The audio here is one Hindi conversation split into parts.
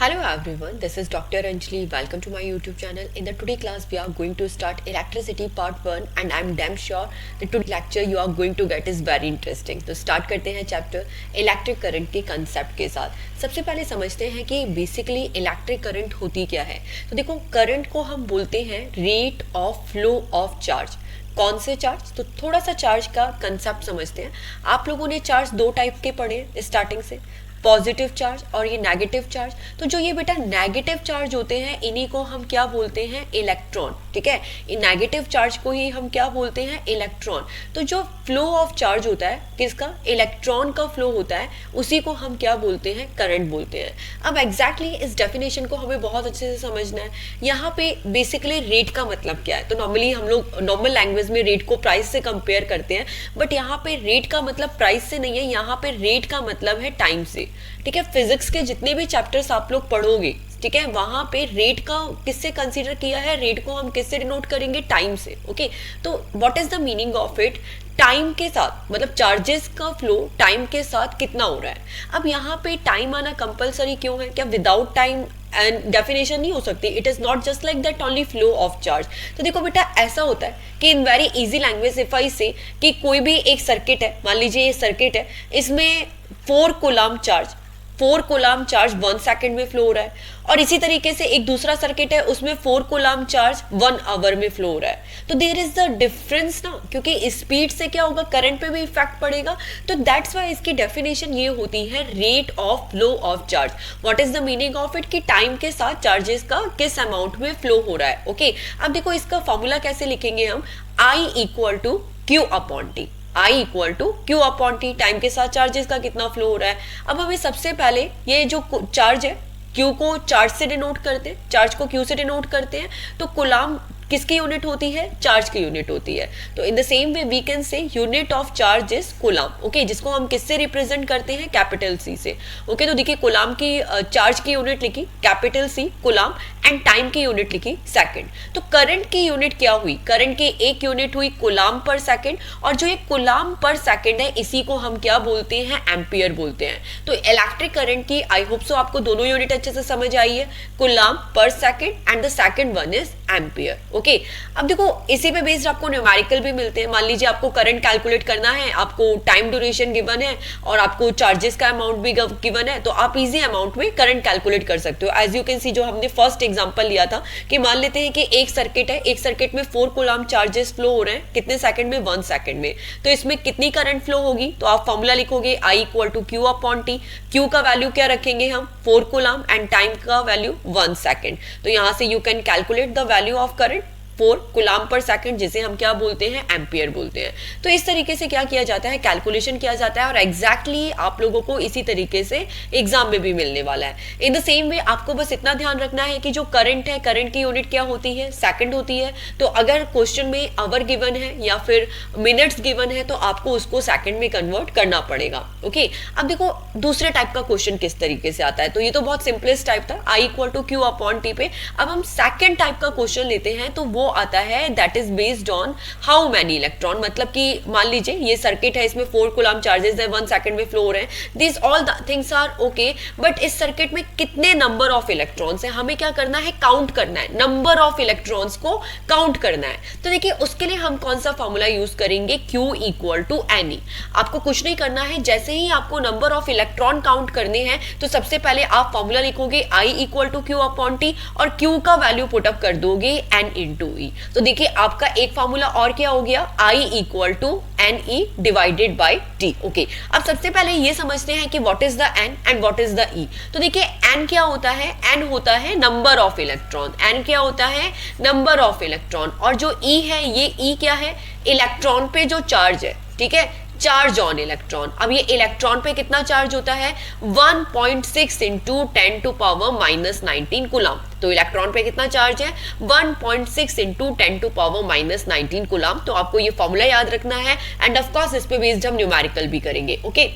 Hello everyone, this is Dr. Anjali. Welcome to my YouTube channel. In the today class, we are going to start electricity part 1 and I'm damn sure the today lecture you are going to get is very interesting. तो start करते हैं चैप्टर इलेक्ट्रिक करंट के कंसेप्ट के साथ. सबसे पहले समझते हैं कि बेसिकली इलेक्ट्रिक करंट होती क्या है. तो देखो करंट को हम बोलते हैं rate of flow of charge. कौन से चार्ज? तो थोड़ा सा चार्ज का कंसेप्ट समझते हैं. आप लोगों ने चार्ज दो टाइप के पढ़े स्टार्टिंग से, पॉजिटिव चार्ज और ये नेगेटिव चार्ज. तो जो ये बेटा नेगेटिव चार्ज होते हैं इन्हीं को हम क्या बोलते हैं? इलेक्ट्रॉन. ठीक है, इन नेगेटिव चार्ज को ही हम क्या बोलते हैं? इलेक्ट्रॉन. तो जो फ्लो ऑफ चार्ज होता है किसका? इलेक्ट्रॉन का फ्लो होता है, उसी को हम क्या बोलते हैं? करंट बोलते हैं. अब एग्जैक्टली इस डेफिनेशन को हमें बहुत अच्छे से समझना है. यहाँ पे बेसिकली रेट का मतलब क्या है? तो नॉर्मली हम लोग नॉर्मल लैंग्वेज में रेट को प्राइस से कंपेयर करते हैं, बट यहाँ पे रेट का मतलब प्राइस से नहीं है, यहाँ पे रेट का मतलब है टाइम से. ठीक है, फिजिक्स के जितने भी चैप्टर्स आप लोग पढ़ोगे, ठीक है, वहां पे रेट का किससे कंसीडर किया है? रेट को हम किससे डिनोट करेंगे? टाइम से. ओके, तो what is the meaning of it? Time के साथ, मतलब चार्जेस का फ्लो टाइम के साथ कितना हो रहा है. अब यहाँ पे टाइम आना कंपलसरी क्यों है? क्या विदाउट टाइम एंड डेफिनेशन नहीं हो सकती? It is not just like that only flow of charge. तो देखो बेटा ऐसा होता है कि in very easy language if I से कि कोई भी एक सर्किट है, मान लीजिए ये सर्किट है, इसमें 4 कूलम चार्ज 1 सेकंड में फ्लो हो रहा है, और इसी तरीके से एक दूसरा सर्किट है उसमें 4 कूलम चार्ज 1 आवर में फ्लो हो रहा है. तो देयर इज द डिफरेंस ना, क्योंकि स्पीड से क्या होगा? करंट पे भी इफेक्ट पड़ेगा. तो दैट्स व्हाई इसकी डेफिनेशन ये होती है rate of flow of charge. What is the meaning of it? कि टाइम के साथ चार्जेस का किस अमाउंट में फ्लो हो रहा है. ओके, अब देखो इसका फॉर्मूला कैसे लिखेंगे हम? I equal to Q upon T. I equal to Q upon T, time के साथ चार्जेस का कितना फ्लो हो रहा है. अब हमें सबसे पहले ये जो चार्ज है क्यू को चार्ज से डिनोट करते हैं, चार्ज को क्यू से डिनोट करते हैं. तो कूलम किसकी यूनिट होती है? चार्ज की यूनिट होती है. तो in the same way we can say unit of charge is coulomb. Okay, जिसको हम किससे रिप्रेजेंट करते हैं? कैपिटल सी से. ओके, तो देखिए कूलम की चार्ज की यूनिट लिखी capital C coulomb, and time की यूनिट लिखी सेकंड. तो करंट की यूनिट क्या हुई? करंट की एक यूनिट हुई कूलम पर सेकंड, और जो ये कूलम पर सेकंड है इसी को हम क्या बोलते हैं? एम्पियर बोलते हैं. तो इलेक्ट्रिक करंट की आई होप सो आपको दोनों यूनिट अच्छे से समझ आई है, coulomb per second and the second one is ampere. Okay, अब देखो इसी पे बेस्ड आपको न्यूमेरिकल भी मिलते हैं. मान लीजिए आपको करंट कैलकुलेट करना है, आपको टाइम ड्यूरेशन गिवन है और आपको चार्जेस का अमाउंट भी गिवन है, तो आप इजी अमाउंट में करंट कैलकुलेट कर सकते हो. एज यू कैन सी, जो हमने फर्स्ट एग्जांपल लिया था कि मान लेते हैं कि एक सर्किट है, एक सर्किट में 4 कूलम चार्जेस फ्लो हो रहे हैं, कितने सेकंड में? 1 सेकंड में. तो इसमें कितनी करंट फ्लो होगी? तो आप फॉर्मूला लिखोगे I equal to Q upon T. Q का वैल्यू क्या रखेंगे हम? 4 कूलम, एंड टाइम का वैल्यू 1 सेकंड. तो यहां से you can calculate the value of current 4 coulomb per second, जिसे हम क्या बोलते हैं? एम्पियर बोलते हैं. तो इस तरीके से क्या किया जाता है? कैलकुलेशन किया जाता है, और एग्जैक्टली आप लोगों को इसी तरीके से एग्जाम में भी मिलने वाला है. इन द सेम वे आपको बस इतना ध्यान रखना है कि जो करंट है, करंट की यूनिट क्या होती है? सेकंड होती है. तो अगर क्वेश्चन में आवर गिवन है या फिर मिनट्स गिवन है तो आपको उसको सेकंड में कन्वर्ट करना पड़ेगा. ओके, अब देखो दूसरे टाइप का क्वेश्चन किस तरीके से आता है. तो ये तो बहुत सिंपलेस्ट टाइप था, I equal to Q upon T पे. अब हम सेकंड टाइप का क्वेश्चन लेते हैं, तो वो आता है that is based on how many electron. मतलब कि मान लीजिए ये सर्किट है, इसमें 4 कूलम चार्जेस है, 1 सेकंड में फ्लो हो रहे हैं. This all the things are okay, but इस सर्किट में कितने नंबर ऑफ इलेक्ट्रॉन्स है? हमें क्या करना है? काउंट करना है, नंबर ऑफ इलेक्ट्रॉन्स को काउंट करना है. तो देखिए उसके लिए हम कौन सा फॉर्मूला यूज करेंगे? Q equal to N. आपको कुछ नहीं करना है, जैसे ही आपको नंबर ऑफ इलेक्ट्रॉन काउंट करने हैं तो सबसे पहले आप फॉर्मूला लिखोगे I equal to Q upon T, और Q का वैल्यू पुटअप कर दोगे N इंटू E. तो देखिए आपका एक फार्मूला और क्या हो गया? I equal to N E divided by T. Okay, अब सबसे पहले ये समझते हैं कि what is the N and what is the E. तो देखिए एन क्या होता है? एन होता है नंबर ऑफ इलेक्ट्रॉन. एन क्या होता है? Number of electron. और जो ई है, ये ई क्या है? इलेक्ट्रॉन पे जो चार्ज है. ठीक है, चार्ज ऑन इलेक्ट्रॉन. अब ये इलेक्ट्रॉन पे कितना चार्ज होता है? 1.6 into 10 to power minus 19 coulomb. तो इलेक्ट्रॉन पे कितना चार्ज है? 1.6 into 10 to power minus 19 coulomb. तो आपको ये फॉर्मूला याद रखना है, एंड ऑफ कोर्स इस पे बेस्ड हम न्यूमेरिकल भी करेंगे. ओके,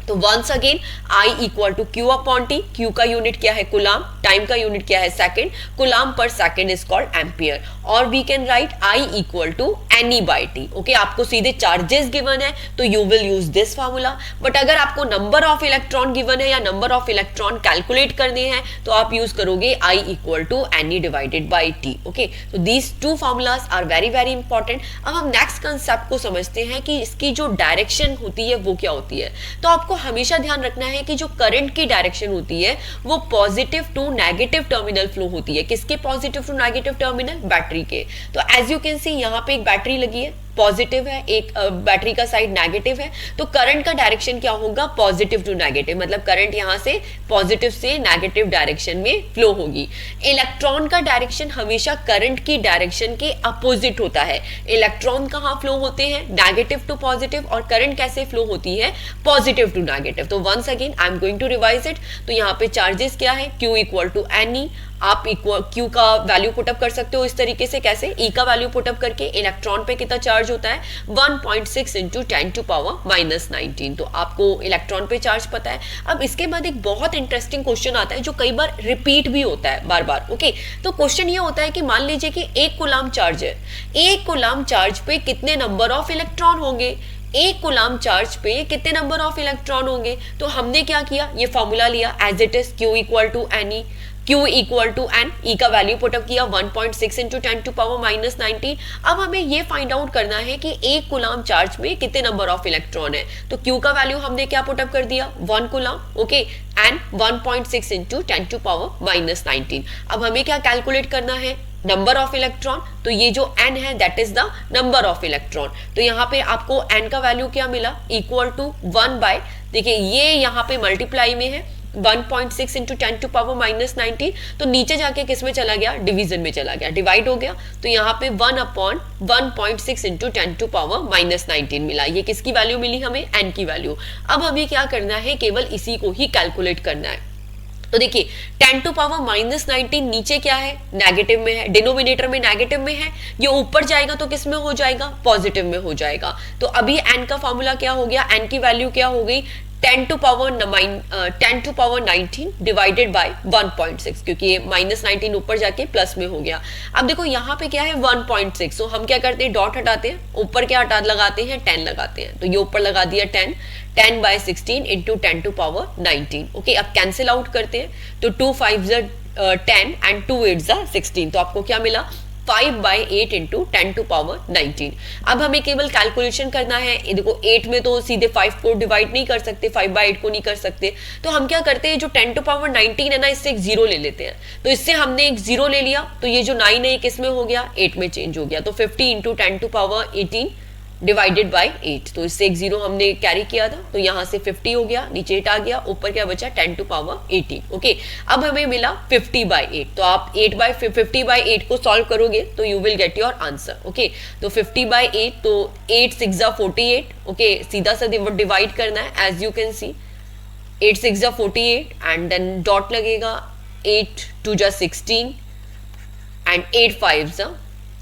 तो once again I equal to Q upon T, Q का यूनिट क्या है कुलाम, टाइम का यूनिट क्या है second, coulomb per second is called ampere, और we can write I equal to N E by T. Okay, आपको सीधे चार्जेस गिवन है तो you will use this formula, but अगर आपको नंबर ऑफ इलेक्ट्रॉन गिवन है या नंबर ऑफ इलेक्ट्रॉन कैलकुलेट करने हैं तो आप यूज करोगे I equal to N E divided by T. Okay, तो these two formulas are very very important. अब हम नेक्स्ट कंसेप्ट को समझते हैं कि इसकी जो डायरेक्शन होती है वो क्या होती है। तो आपको हमेशा ध्यान रखना है कि जो करंट की डायरेक्शन होती है वो positive to negative terminal flow होती है। किसके positive to negative terminal? Battery के। तो एज यू कैन सी यहाँ पे एक बैटरी लगी है, पॉजिटिव है, एक बैटरी का साइड नेगेटिव है, तो करंट का डायरेक्शन क्या होगा? पॉजिटिव टू नेगेटिव, मतलब करंट यहां से पॉजिटिव से नेगेटिव डायरेक्शन में फ्लो होगी। इलेक्ट्रॉन का डायरेक्शन हमेशा करंट की डायरेक्शन के अपोजिट होता है। इलेक्ट्रॉन कहाँ फ्लो होते हैं? नेगेटिव टू पॉजिटिव, और करंट कैसे फ्लो होती है? Positive to negative. तो once again I am going to revise it. तो यहाँ पे चार्जेस क्या है? Q equal to N. आप Q का वैल्यू पुटअप कर सकते हो इस तरीके से, कैसे? E का वैल्यू पुटअप करके इलेक्ट्रॉन पे कितना चार्ज होता है? 1.6 इंटू 10 टू पावर माइनस 19। तो आपको इलेक्ट्रॉन पे चार्ज पता है। अब इसके बाद एक बहुत इंटरेस्टिंग क्वेश्चन आता है जो कई बार रिपीट भी होता है बार बार। ओके, तो क्वेश्चन ये होता है कि मान लीजिए कि 1 कूलाम चार्ज है, 1 कूलाम चार्ज पे कितने नंबर ऑफ इलेक्ट्रॉन होंगे? 1 कूलाम चार्ज पे कितने नंबर ऑफ इलेक्ट्रॉन होंगे? तो हमने क्या किया, ये फॉर्मूला लिया as it is, Q equal to N E, Q equal to N, E का वैल्यू पुटअप किया 1.6 इंटू 10 टू पावर माइनस 19। अब हमें ये फाइंड आउट करना है कि 1 कूलाम चार्ज में कितने नंबर ऑफ इलेक्ट्रॉन है। तो Q का वैल्यू हमने क्या पुटअप कर दिया? 1 coulomb. Okay, and 1.6 into 10 to power minus 19। अब हमें क्या कैलकुलेट करना है? Number of electron. तो ये जो n है that is the number of electron. तो यहाँ पे आपको n का वैल्यू क्या मिला? इक्वल टू 1 बाय, देखिए ये यहाँ पे मल्टीप्लाई में है 1.6 इंटू 10 टू पावर माइनस 19, तो नीचे जाके किस में चला गया? डिवीजन में चला गया, डिवाइड हो गया। तो यहाँ पे 1 upon 1.6 into 10 to power minus 19 मिला। ये किसकी वैल्यू मिली हमें? n की वैल्यू। अब हमें क्या करना है? केवल इसी को ही कैलकुलेट करना है। तो देखिए 10 टू पावर माइनस 19 नीचे क्या है? नेगेटिव में है, डिनोमिनेटर में नेगेटिव में है। ये ऊपर जाएगा तो किस में हो जाएगा? पॉजिटिव में हो जाएगा। तो अभी n का फॉर्मूला क्या हो गया? n की वैल्यू क्या हो गई? 10 टू पावर 19 डिवाइडेड बाय 1.6, क्योंकि ये माइनस 19 ऊपर जाके प्लस में हो गया। अब देखो यहाँ पे क्या है? 1.6। तो हम क्या करते हैं? डॉट हटाते हैं, ऊपर क्या हटा लगाते हैं? 10 लगाते हैं। तो ये ऊपर लगा दिया 10 by 16 into 10 to power 19। Okay, अब कैंसिल आउट करते हैं तो 2 5 10 एंड 2 8 16। तो आपको क्या मिला? 5 बाई 8 इंटू 10 टू पावर 19। अब हमें केवल कैलकुलेशन करना है। देखो 8 में तो सीधे 5 को डिवाइड नहीं कर सकते, 5 बाई 8 को नहीं कर सकते, तो हम क्या करते हैं? जो 10 टू पावर 19 है ना, इससे एक जीरो ले लेते हैं। तो इससे हमने एक जीरो ले लिया, तो ये जो 9 है किस में हो गया? 8 में चेंज हो गया। तो 50 into 10 to power 18 divided by 8। तो इससे एक जीरो हमने कैरी किया था, तो यहाँ से 50 हो गया, नीचे 8 आ गया, ऊपर क्या बचा? 10 टू पावर 18। ओके, अब हमें मिला 50 बाई 8। तो आप 50 बाई 8 को सॉल्व करोगे तो you will get your answer. Okay, तो 50 बाई 8, तो 8 6 48। ओके, सीधा सा डिवाइड करना है as you can see, 8 6 48 and then dot लगेगा, 8 2 16 एंड 8 5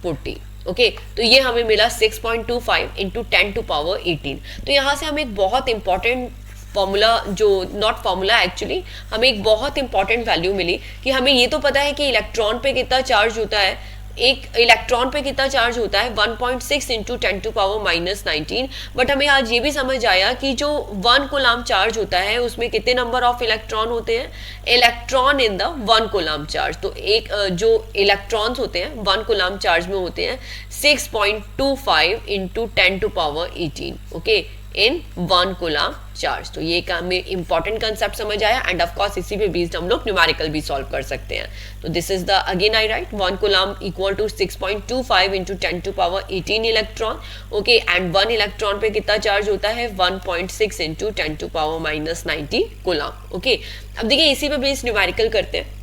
40। ओके, तो ये हमें मिला 6.25 इंटू 10 टू पावर 18। तो यहाँ से हमें एक बहुत इंपॉर्टेंट फॉर्मूला, जो नॉट फॉर्मूला एक्चुअली, हमें एक बहुत इंपॉर्टेंट वैल्यू मिली कि हमें ये तो पता है कि इलेक्ट्रॉन पे कितना चार्ज होता है, एक इलेक्ट्रॉन पे कितना चार्ज होता है? 1.6 into 10 to power minus 19। But हमें आज ये भी समझ आया कि जो 1 कूलाम चार्ज होता है उसमें कितने नंबर ऑफ इलेक्ट्रॉन होते हैं? Electron in the 1 coulomb charge. तो एक जो इलेक्ट्रॉन्स होते हैं 1 कूलाम चार्ज में होते हैं 6.25 into 10 to power 18। Okay, in 1 coulomb charge. तो ये हमें इंपॉर्टेंट कंसेप्ट समझ आया, एंड ऑफ कोर्स इसी पे बेस्ड हम लोग न्यूमेरिकल भी सॉल्व कर सकते हैं। तो this is the again I right 1 coulomb equal to 6.25 into 10 to power 18 electron. Okay, and 1 electron पे कितना चार्ज होता है? 1.6 into 10 to power minus 19 coulomb. Okay, अब देखिए इसी पे बेस्ड न्यूमेरिकल करते हैं।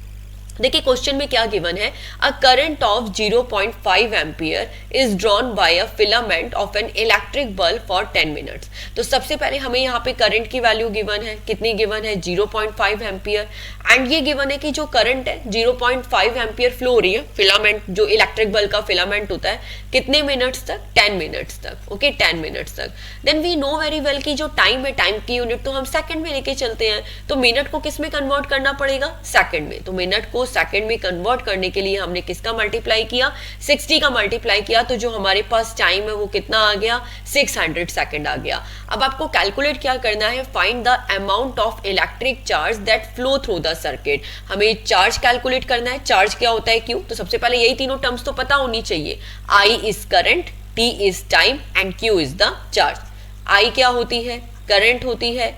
देखिए क्वेश्चन में क्या गिवन है, a current of 0.5 ampere is drawn by a filament of an electric bulb for 10 minutes. तो सबसे पहले हमें यहाँ पे करंट की वैल्यू गिवन है, कितनी गिवन है 0.5 एम्पियर, एंड ये गिवन है कि जो करंट है 0.5 एम्पियर फ्लो हो रही है, फिलामेंट जो इलेक्ट्रिक बल्ब का फिलामेंट होता है, कितने मिनट्स तक, 10 मिनट्स तक, ओके 10 मिनट्स तक। Then we know very well कि जो टाइम है, टाइम की यूनिट तो हम सेकंड में लेके चलते हैं, तो मिनट को किस में कन्वर्ट करना पड़ेगा, सेकंड में। तो मिनट को सेकंड में कन्वर्ट करने के लिए हमने किसका मल्टीप्लाई किया, 60 का मल्टीप्लाई किया, तो जो हमारे पास टाइम है वो कितना आ गया, 600 सेकंड आ गया। अब आपको कैलकुलेट क्या करना है, find the amount of electric charge that flow through the circuit. हमें चार्ज कैलकुलेट करना है, चार्ज क्या होता है, क्यू। तो सबसे पहले यही तीनों टर्म्स तो पता होनी चाहिए, I is current, T is time and Q is the charge. I क्या होती है, करंट होती है,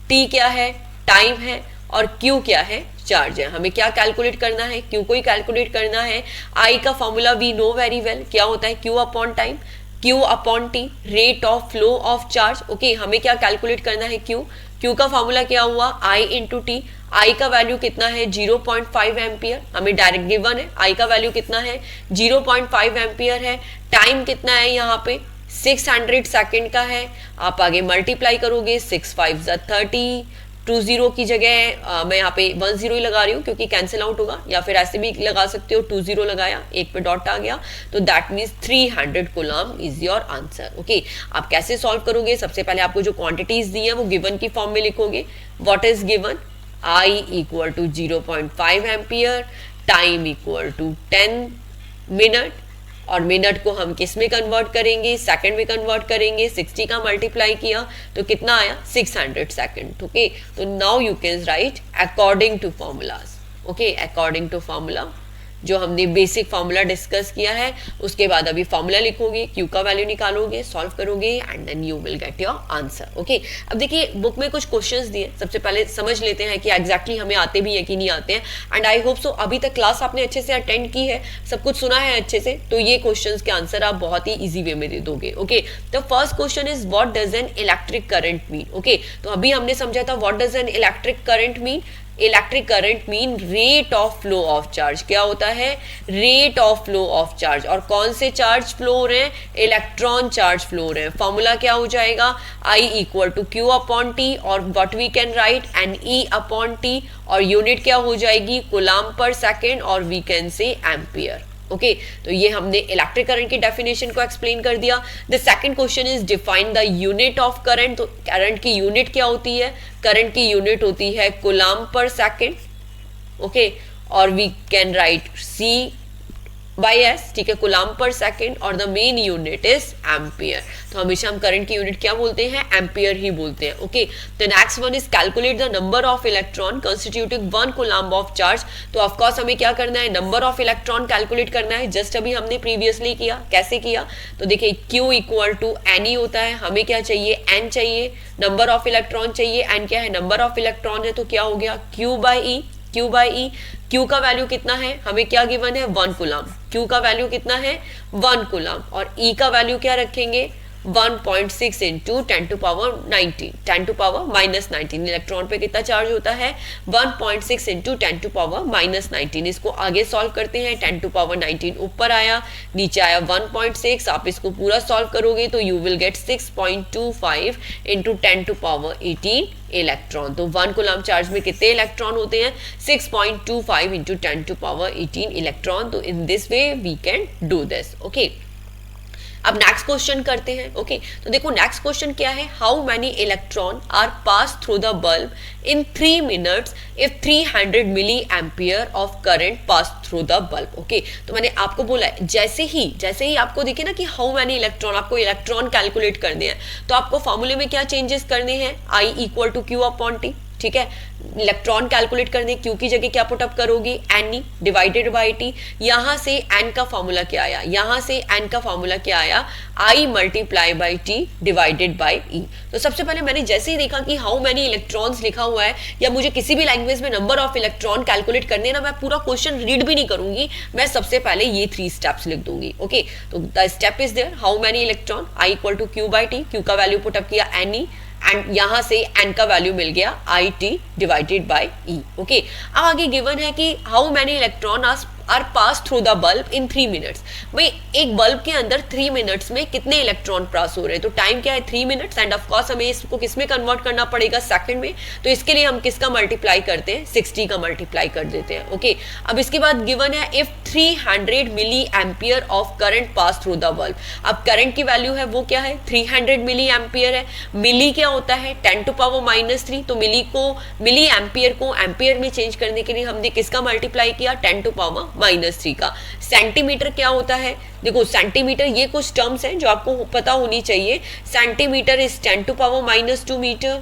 टी क्या है, टाइम है, और Q क्या है, चार्ज है। हमें क्या कैलकुलेट करना है, Q को ही कैलकुलेट करना है। I का formula we know very well, क्या होता है, Q upon time, Q upon T, rate of flow of charge. Okay, हमें क्या कैलकुलेट करना है, Q का फॉर्मूला क्या हुआ, I इंटू टी। I का वैल्यू कितना है 0.5 एम्पियर, हमें डायरेक्ट गिवन है, I का वैल्यू कितना है 0.5 एम्पियर है। टाइम कितना है यहाँ पे 600 सेकेंड का है। आप आगे मल्टीप्लाई करोगे, 6 5 30, 20 की जगह मैं यहाँ पे 10 ही लगा रही हूँ क्योंकि कैंसिल आउट होगा, या फिर ऐसे भी लगा सकते हो, 20 लगाया, एक पे डॉट आ गया, तो that means 300 coulomb is your answer. Okay, आप कैसे सॉल्व करोगे, सबसे पहले आपको जो क्वांटिटीज दी है वो गिवन की फॉर्म में लिखोगे। What is given, I equal to 0.5 ampere, time equal to 10 minute, और मिनट को हम किस में कन्वर्ट करेंगे, सेकंड में कन्वर्ट करेंगे। 60 का मल्टीप्लाई किया तो कितना आया 600 सेकंड। ओके, तो now you can write according to formulas. Okay, according to formula जो हमने बेसिक फॉर्मूला डिस्कस किया है, उसके बाद अभी फॉर्मूला लिखोगे, क्यू का वैल्यू निकालोगे, सॉल्व करोगे and then you will get your answer. Okay, अब देखिए बुक में कुछ क्वेश्चंस दिए, सबसे पहले समझ लेते हैं कि एग्जैक्टली हमें आते भी है कि नहीं आते हैं। एंड आई होप सो अभी तक क्लास आपने अच्छे से अटेंड की है, सब कुछ सुना है अच्छे से, तो ये क्वेश्चन के आंसर आप बहुत ही ईजी वे में दे दोगे। ओके, तो first question is what does an electric current mean. Okay, तो अभी हमने समझा था what does an electric current mean. Electric current mean rate of flow of charge. क्या होता है, rate of flow of charge. और कौन से चार्ज फ्लो हो रहे हैं, इलेक्ट्रॉन चार्ज फ्लो हो रहे हैं। फॉर्मूला क्या हो जाएगा, I equal to Q upon T, और what we can write N E upon T, और यूनिट क्या हो जाएगी कूलम पर सेकेंड, और we can say ampere. Okay, तो ये हमने इलेक्ट्रिक करंट की डेफिनेशन को एक्सप्लेन कर दिया। The second question is define the unit of current. तो करंट की यूनिट क्या होती है, करंट की यूनिट होती है कूलम पर सेकेंड। ओके, और we can write C by S, ठीक है, कूलम पर सेकेंड, और the main unit is ampere. तो हमेशा हम करंट की यूनिट क्या बोलते हैं, एम्पियर ही बोलते हैं। Okay, the next one is calculate the number of electron constituting 1 coulomb of charge. तो ऑफ कोर्स हमें क्या करना है, नंबर ऑफ इलेक्ट्रॉन कैलकुलेट करना है, जस्ट अभी हमने प्रीवियसली किया। कैसे किया, तो देखिए Q इक्वल टू N होता है, हमें क्या चाहिए, N चाहिए, नंबर ऑफ इलेक्ट्रॉन चाहिए, N क्या है, नंबर ऑफ इलेक्ट्रॉन है, तो क्या हो गया Q by E, Q by E. Q का वैल्यू कितना है, हमें क्या गिवन है 1 कूलम, Q का वैल्यू कितना है 1 कूलम, और E का वैल्यू क्या रखेंगे 1.6 into 10 to power 19, 10 to power minus 19। Electron पे कितना चार्ज होता है 1.6 इंटू 10 टू पावर माइनस 19। इसको आगे सॉल्व करते हैं, 10 टू पावर 19 ऊपर आया, नीचे आया 1.6। आप इसको पूरा सॉल्व करोगे तो you will get 6.25 into 10 to power 18 electron. तो 1 कूलम चार्ज में कितने इलेक्ट्रॉन होते हैं 6.25 इंटू 10 टू पावर 18 इलेक्ट्रॉन। तो in this way we can do this. Okay, अब नेक्स्ट क्वेश्चन करते हैं। ओके, तो देखो नेक्स्ट क्वेश्चन क्या है, how many electron are pass through the bulb in 3 minutes if 300 milli ampere of current pass through the bulb. Okay, तो मैंने आपको बोला है जैसे ही आपको दिखे ना कि हाउ मैनी इलेक्ट्रॉन, आपको इलेक्ट्रॉन कैलकुलेट करने हैं, तो आपको फॉर्मूले में क्या चेंजेस करने हैं, I equal to Q upon T. ठीक है, इलेक्ट्रॉन कैलकुलेट करने, क्यू की जगह क्या पुटअप करोगी, एन डिवाइडेड बाई टी। यहां से एन का फॉर्मूला क्या आया, यहां से एन का फॉर्मूला क्या आया, I multiply by T divided by E. तो सबसे पहले मैंने जैसे ही देखा कि हाउ मैनी इलेक्ट्रॉन्स लिखा हुआ है, या मुझे किसी भी लैंग्वेज में नंबर ऑफ इलेक्ट्रॉन कैलकुलेट करने ना, मैं पूरा क्वेश्चन रीड भी नहीं करूंगी, मैं सबसे पहले ये 3 स्टेप्स लिख दूंगी। ओके, तो the step is there, how many electron, I equal to Q by T, Q का वैल्यू पुटअप किया एन ई, एंड यहाँ से n का वैल्यू मिल गया IT divided by E। Okay, अब आगे गिवन है कि how many electron are pass through the bulb in 3 minutes. भाई एक बल्ब के अंदर 3 मिनट्स में कितने इलेक्ट्रॉन पास हो रहे हैं, तो टाइम क्या है 3 मिनट्स, एंड ऑफ कोर्स हमें इसको किस में कन्वर्ट करना पड़ेगा, सेकंड में। तो इसके लिए हम किसका मल्टीप्लाई करते हैं, 60 का मल्टीप्लाई कर देते हैं। ओके, अब इसके बाद गिवन है if 300 milli ampere of current pass through the bulb. अब करंट की वैल्यू है वो क्या है, 300 मिली एम्पियर है। मिली क्या होता है, 10⁻³ तो मिली एम्पियर को एम्पियर में चेंज करने के लिए हमने किसका मल्टीप्लाई किया, 10⁻³ का। सेंटीमीटर क्या होता है, देखो सेंटीमीटर, ये कुछ टर्म्स हैं जो आपको पता होनी चाहिए। सेंटीमीटर इज 10⁻² मीटर,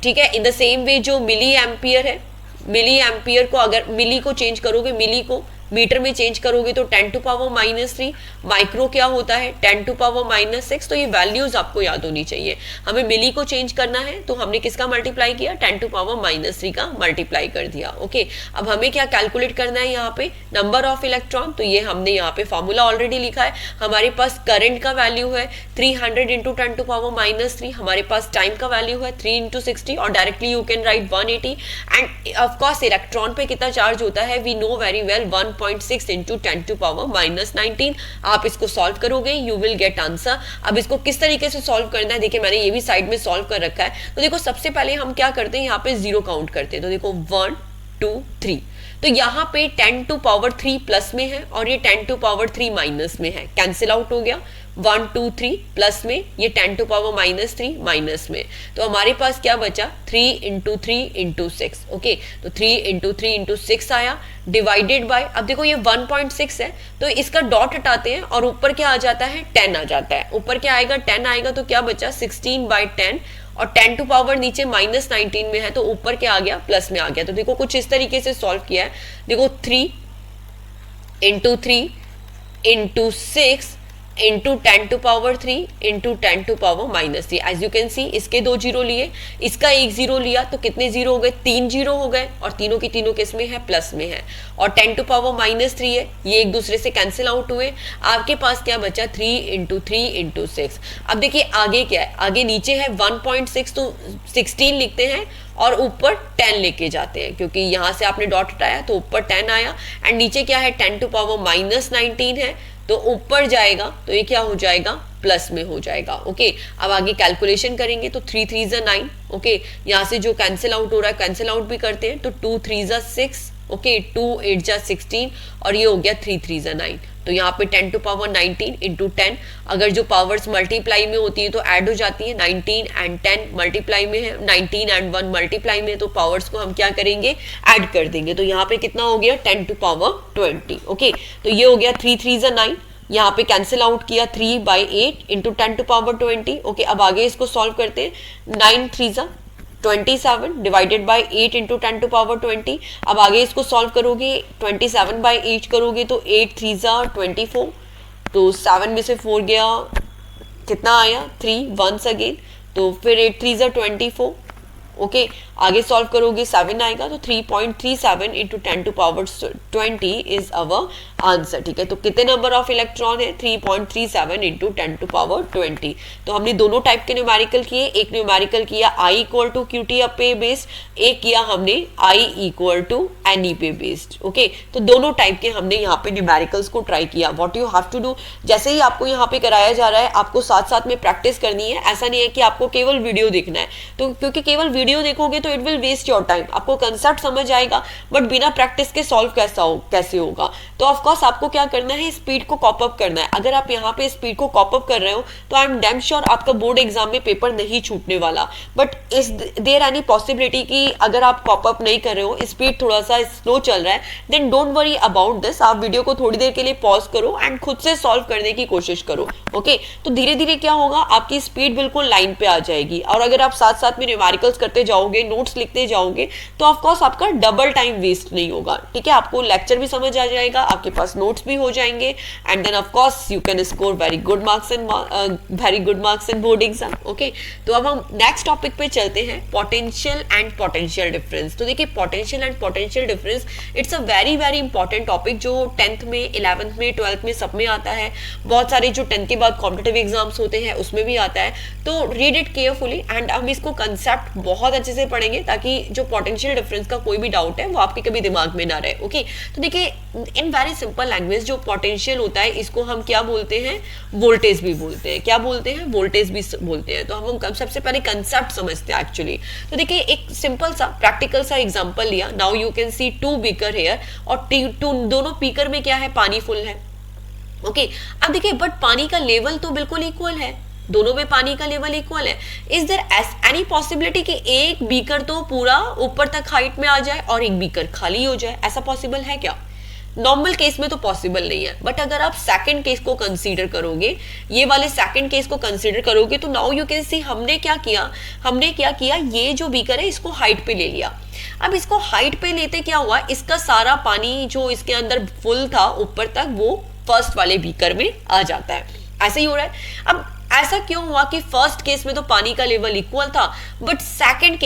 ठीक है। इन द सेम वे जो मिली एम्पियर है, मिली एम्पियर को अगर मिली को चेंज करोगे, मिली को मीटर में चेंज करोगे तो 10⁻³। माइक्रो क्या होता है, 10⁻⁻6। तो ये वैल्यूज आपको याद होनी चाहिए। हमें मिली को चेंज करना है तो हमने किसका मल्टीप्लाई किया, 10⁻³ का मल्टीप्लाई कर दिया। ओके, अब हमें क्या कैलकुलेट करना है यहाँ पे, नंबर ऑफ इलेक्ट्रॉन। तो ये हमने यहाँ पे फॉर्मूला ऑलरेडी लिखा है। हमारे पास करंट का वैल्यू है 300 इंटू 10⁻³ हमारे पास टाइम का वैल्यू है 3 इंटू 60 और directly you can write 180। And of course electron पे कितना चार्ज होता है, we know very well, 1.6 into 10⁻⁻19। आप इसको सॉल्व करोगे यू विल गेट आंसर। अब इसको किस तरीके से सॉल्व करना है, देखिए मैंने ये भी साइड में सॉल्व कर रखा है। तो देखो सबसे पहले हम क्या करते हैं, यहाँ पे 0 काउंट करते हैं। तो देखो 1 2 3, तो यहाँ पे 10⁻³ प्लस में है और ये 10⁻³ माइनस में है, कैंसिल आउट हो गया। 1 2 3 प्लस में, ये 10⁻³ माइनस में, तो हमारे पास क्या बचा, 3 इंटू 3 इंटू 6। ओके, तो 3 इंटू 3 इंटू 6 आया, डिवाइडेड बाय, अब देखो ये 1.6 है तो इसका डॉट हटाते हैं और ऊपर क्या आ जाता है, 10 आ जाता है। ऊपर क्या आएगा, 10 आएगा, तो क्या बचा 16/10 और 10 टू पावर नीचे -19 में है तो ऊपर क्या आ गया, प्लस में आ गया। तो देखो कुछ इस तरीके से सॉल्व किया है। देखो 3 into 3 into 6 into 10⁻³ into 10⁻³ as you can see, इसके 2 जीरो लिए, इसका 1 जीरो लिया, तो कितने जीरो हो गए, 3 जीरो हो गए, और तीनों की तीनों किस में है, प्लस में है। और 10⁻³ है, ये एक दूसरे से कैंसिल आउट हुए। आपके पास क्या बचा, 3 इंटू 3 इंटू 6। अब देखिए आगे क्या है, आगे नीचे है 1.6 तो 16 लिखते हैं और ऊपर 10 लेके जाते हैं, क्योंकि यहाँ से आपने डॉट हटाया तो ऊपर 10 आया, एंड नीचे क्या है, 10⁻⁻19 है, तो ऊपर जाएगा तो ये क्या हो जाएगा, प्लस में हो जाएगा। ओके, अब आगे कैलकुलेशन करेंगे तो 3 3 ज़ा 9। ओके, यहाँ से जो कैंसिल आउट हो रहा है कैंसिल आउट भी करते हैं, तो 2 3 ज़ा 6। ओके, 2 8 ज़ा 16 और ये हो गया 3 3 ज़ा 9। तो यहाँ पे 10⁻19 इंटू 10, अगर जो पावर्स मल्टीप्लाई में होती है तो ऐड हो जाती है। 19 एंड 10 मल्टीप्लाई में है, 19 एंड 1 मल्टीप्लाई में, तो पावर्स को हम क्या करेंगे, ऐड कर देंगे। तो यहाँ पे कितना हो गया, 10⁻20। ओके, तो ये हो गया 3 3 ज़ा 9, यहाँ पे कैंसिल आउट किया 3/8 इंटू 10⁻20। ओके, अब आगे इसको सॉल्व करते हैं। 9 3 ज़ा 27 डिवाइडेड बाय 8 इंटू 10⁻20। अब आगे इसको सॉल्व करोगे, 27/8 करोगे तो 8 3 ज़ा 24, तो 7 में से 4 गया, कितना आया, 3 वंस अगेन, तो फिर 8 3 ज़ा 24। ओके, आगे सॉल्व करोगे 7 आएगा, तो 3.37 इंटू 10⁻20 इज अवर आंसर। ठीक है, तो कितने नंबर ऑफ इलेक्ट्रॉन है, 3.37 इंटू 10⁻20। तो हमने दोनों टाइप के न्यूमेरिकल किए, एक न्यूमेरिकल किया I इक्वल टू QT पे बेस्ड, एक किया हमने I इक्वल टू NE पे बेस्ड। ओके, तो दोनों टाइप के हमने यहाँ पे न्यूमेरिकल्स को ट्राई किया। What you have to do, जैसे ही आपको यहाँ पे कराया जा रहा है आपको साथ साथ में प्रैक्टिस करनी है। ऐसा नहीं है कि आपको केवल वीडियो देखना है, तो क्योंकि केवल वीडियो देखोगे तो it will waste your time. आपको कंसेप्ट समझ आएगा बट बिना प्रैक्टिस के सॉल्व कैसे होगा। तो ऑफ कोर्स आपको क्या करना है, स्पीड को कॉप अप करना है। अगर आप यहाँ पे स्पीड को कॉप अप कर रहे हो तो आई एम डैम श्योर आपका बोर्ड एग्जाम में पेपर नहीं छूटने वाला। But is there any possibility कि अगर आप कॉप अप नहीं कर रहे हो, स्पीड थोड़ा सा स्लो चल रहा है, then don't worry about this. आप वीडियो को थोड़ी देर के लिए पॉज करो एंड खुद से सॉल्व करने की कोशिश करो। ओके, तो धीरे धीरे क्या होगा, आपकी स्पीड बिल्कुल लाइन पे आ जाएगी। और अगर आप साथ साथ में न्यूमेरिकल्स करते करते जाओगे, नोट्स लिखते जाओगे, तो ऑफकोर्स आपका डबल टाइम वेस्ट नहीं होगा, ठीक है, आपको लेक्चर भी समझ आ जाएगा, आपके पास नोट्स भी हो जाएंगे, and then of course you can score very good marks in board exam. Okay, तो अब हम नेक्स्ट टॉपिक पे चलते हैं, पोटेंशियल एंड पोटेंशियल डिफरेंस। तो देखिए potential and potential difference it's a very very important topic जो 10th में, 11th में, 12th में सब में आता है, बहुत सारे जो 10th के बाद कॉम्पिटिटिव एग्जाम्स होते हैं उसमें भी आता है, तो रीड इट केयरफुली एंड हम इसको कंसेप्ट बहुत अच्छे से पढ़ेंगे ताकि जो पोटेंशियल डिफरेंस का कोई भी डाउट है वो आपके कभी दिमाग में ना रहे। ओके, तो देखिए इन वेरी सिंपल लैंग्वेज जो पोटेंशियल होता है इसको हम क्या बोलते हैं, वोल्टेज भी बोलते हैं। क्या बोलते हैं, वोल्टेज भी बोलते हैं। तो हम सबसे पहले कंसेप्ट समझते हैं एक्चुअली। तो देखिए एक सिंपल सा प्रैक्टिकल सा एग्जांपल लिया, now you can C 2 beaker here, और दोनों बीकर में क्या है, पानी फुल है। ओके, अब देखिए बट पानी का लेवल तो बिल्कुल इक्वल है, दोनों में पानी का लेवल इक्वल है। इज देयर एनी पॉसिबिलिटी कि एक बीकर तो पूरा ऊपर तक हाइट में आ जाए और एक बीकर खाली हो जाए, ऐसा पॉसिबल है क्या? नॉर्मल केस में तो पॉसिबल नहीं है, बट अगर आप सेकंड केस को कंसीडर करोगे, ये वाले सेकंड केस को कंसीडर करोगे, तो नाउ यू कैन सी हमने क्या किया, ये जो बीकर है इसको हाइट पे ले लिया। अब इसको हाइट पे लेते क्या हुआ, इसका सारा पानी जो इसके अंदर फुल था ऊपर तक वो फर्स्ट वाले बीकर में आ जाता है। ऐसे ही हो रहा है। अब ऐसा क्यों हुआ कि फर्स्ट केस में तो पानी का लेवल इक्वल था, बट सेकंड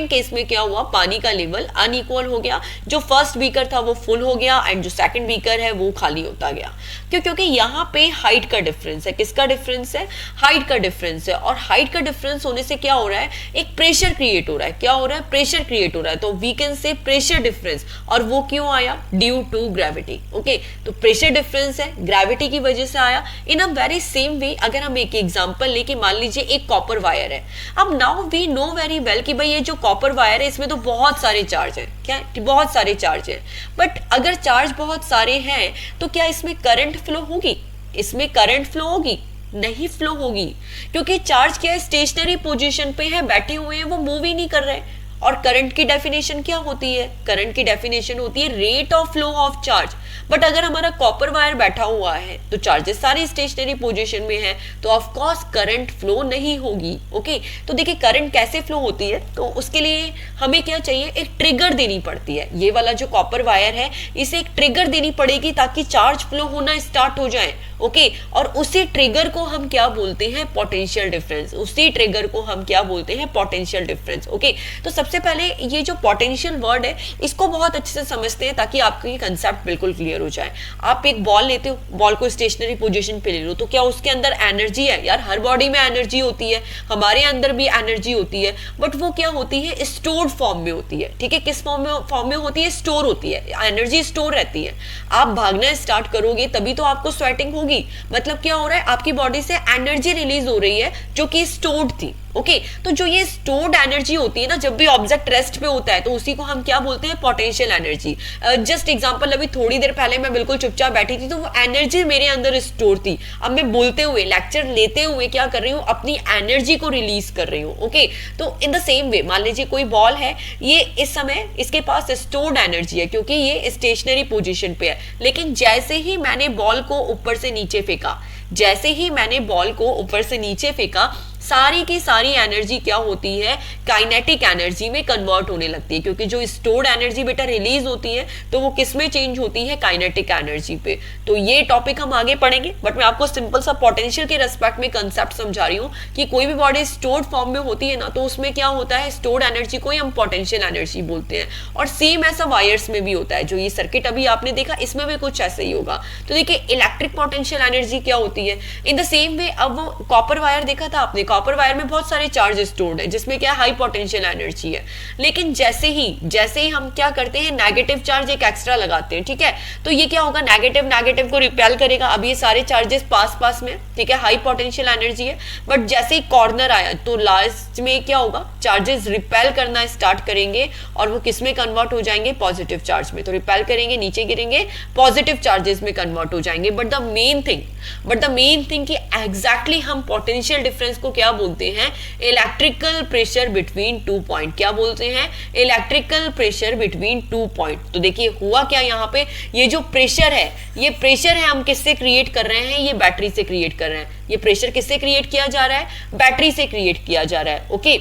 केस में क्या हुआ, पानी का लेवल अनइक्वल हो गया। जो फर्स्ट बीकर था वो फुल हो गया एंड जो सेकंड बीकर है वो खाली होता गया। क्यों? क्योंकि यहाँ पे हाइट का डिफरेंस है। किसका डिफरेंस है? हाइट का डिफरेंस है। और हाइट का डिफरेंस होने से क्या हो रहा है, एक प्रेशर क्रिएट हो रहा है। क्या हो रहा है? प्रेशर क्रिएट हो रहा है। तो we can say pressure difference. और वो क्यों आया? Due to gravity. ओके, तो प्रेशर डिफरेंस है, ग्रेविटी की वजह से आया। इन अ वेरी सेम वे अगर हम एक एग्जांपल लेके मान लीजिए एक कॉपर वायर है। अब now we know very well कि भाई ये जो कॉपर वायर है इसमें तो बहुत सारे चार्ज हैं। क्या? बहुत सारे चार्ज हैं। बट अगर चार्ज बहुत सारे हैं तो क्या इसमें करंट फ्लो होगी? इसमें करंट फ्लो होगी? नहीं फ्लो होगी, क्योंकि चार्ज क्या है, स्टेशनरी पोजीशन पे है, बैठे हुए हैं, वो मूव ही नहीं कर रहे। और करंट की डेफिनेशन क्या होती है? करंट की डेफिनेशन होती है rate of flow of charge. But अगर हमारा कॉपर वायर बैठा हुआ है तो चार्जेस सारी स्टेशनरी पोजीशन में है, तो ऑफ कोर्स करंट फ्लो नहीं होगी। ओके, तो देखिए करंट कैसे फ्लो होती है, तो उसके लिए हमें क्या चाहिए, एक ट्रिगर देनी पड़ती है। ये वाला जो कॉपर वायर है इसे एक ट्रिगर देनी पड़ेगी ताकि चार्ज फ्लो होना स्टार्ट हो जाए। ओके, और उसी ट्रिगर को हम क्या बोलते हैं? Potential difference. उसी ट्रिगर को हम क्या बोलते हैं? Potential difference. ओके, तो सबसे पहले ये जो पोटेंशियल वर्ड है इसको बहुत अच्छे से समझते हैं ताकि आपको ये कंसेप्ट बिल्कुल क्लियर हो जाए। आप एक बॉल लेते हो, बॉल को स्टेशनरी पोजीशन पे ले लो, तो क्या उसके अंदर एनर्जी है? यार हर बॉडी में एनर्जी होती है, हमारे अंदर भी एनर्जी होती है, बट वो क्या होती है? स्टोर्ड फॉर्म में होती है। ठीक है, किस फॉर्म में होती है? स्टोर होती है, एनर्जी स्टोर रहती है। आप भागना स्टार्ट करोगे तभी तो आपको स्वेटिंग होगी। मतलब क्या हो रहा है, आपकी बॉडी से एनर्जी रिलीज हो रही है जो कि स्टोर्ड थी। ओके, तो जो ये स्टोर्ड एनर्जी होती है ना, जब भी ऑब्जेक्ट रेस्ट पे होता है तो उसी को हम क्या बोलते हैं? Potential energy. जस्ट एग्जांपल, अभी थोड़ी देर पहले मैं बिल्कुल चुपचाप बैठी थी तो वो एनर्जी मेरे अंदर स्टोर थी। अब मैं बोलते हुए, लेक्चर लेते हुए क्या कर रही हूँ? अपनी एनर्जी को रिलीज कर रही हूँ। ओके, तो इन द सेम वे मान लीजिए कोई बॉल है, ये इस समय इसके पास स्टोर्ड एनर्जी है क्योंकि ये स्टेशनरी पोजिशन पे है। लेकिन जैसे ही मैंने बॉल को ऊपर से नीचे फेंका, सारी की सारी एनर्जी क्या होती है? काइनेटिक एनर्जी में कन्वर्ट होने लगती है, क्योंकि जो स्टोर्ड एनर्जी बेटा रिलीज होती है तो वो किस में चेंज होती है? काइनेटिक एनर्जी पे। तो ये टॉपिक हम आगे पढ़ेंगे, बट मैं आपको सिंपल सा पोटेंशियल के रेस्पेक्ट में कंसेप्ट समझा रही हूँ कि कोई भी बॉडी स्टोर्ड फॉर्म में होती है ना, तो उसमें क्या होता है? स्टोर्ड एनर्जी को ही हम पोटेंशियल एनर्जी बोलते हैं। और सेम ऐसा वायर्स में भी होता है। जो ये सर्किट अभी आपने देखा इसमें भी कुछ ऐसा ही होगा। तो देखिए इलेक्ट्रिक पोटेंशियल एनर्जी क्या होती है? इन द सेम वे, अब वो कॉपर वायर देखा था आपने, कॉपर वायर में बहुत सारे चार्ज स्टोर्ड है जिसमें क्या हाई पोटेंशियल एनर्जी है। लेकिन जैसे ही हम क्या करते हैं? नेगेटिव चार्ज एक एक्स्ट्रा लगाते हैं। ठीक है, तो ये क्या होगा? नेगेटिव को रिपेल करेगा। अब ये सारे चार्जेस पास में, ठीक है, हाई पोटेंशियल एनर्जी है। बट जैसे ही कॉर्नर आया तो लास्ट में क्या होगा? चार्जेस रिपेल करना स्टार्ट करेंगे और वो किस में कन्वर्ट हो जाएंगे? पॉजिटिव चार्ज में। तो रिपेल करेंगे, नीचे गिरेंगे, पॉजिटिव चार्जेस में कन्वर्ट हो जाएंगे। बट द मेन थिंग कि एग्जैक्टली हम पोटेंशियल डिफरेंस को क्या बोलते हैं? Electrical pressure between 2 point. क्या बोलते हैं? Electrical pressure between 2 point. तो देखिए हुआ क्या यहाँ पे, ये जो प्रेशर है हम किससे क्रिएट कर रहे हैं? ये बैटरी से क्रिएट कर रहे हैं। ये प्रेशर किससे क्रिएट किया जा रहा है? बैटरी से क्रिएट किया जा रहा है। ओके,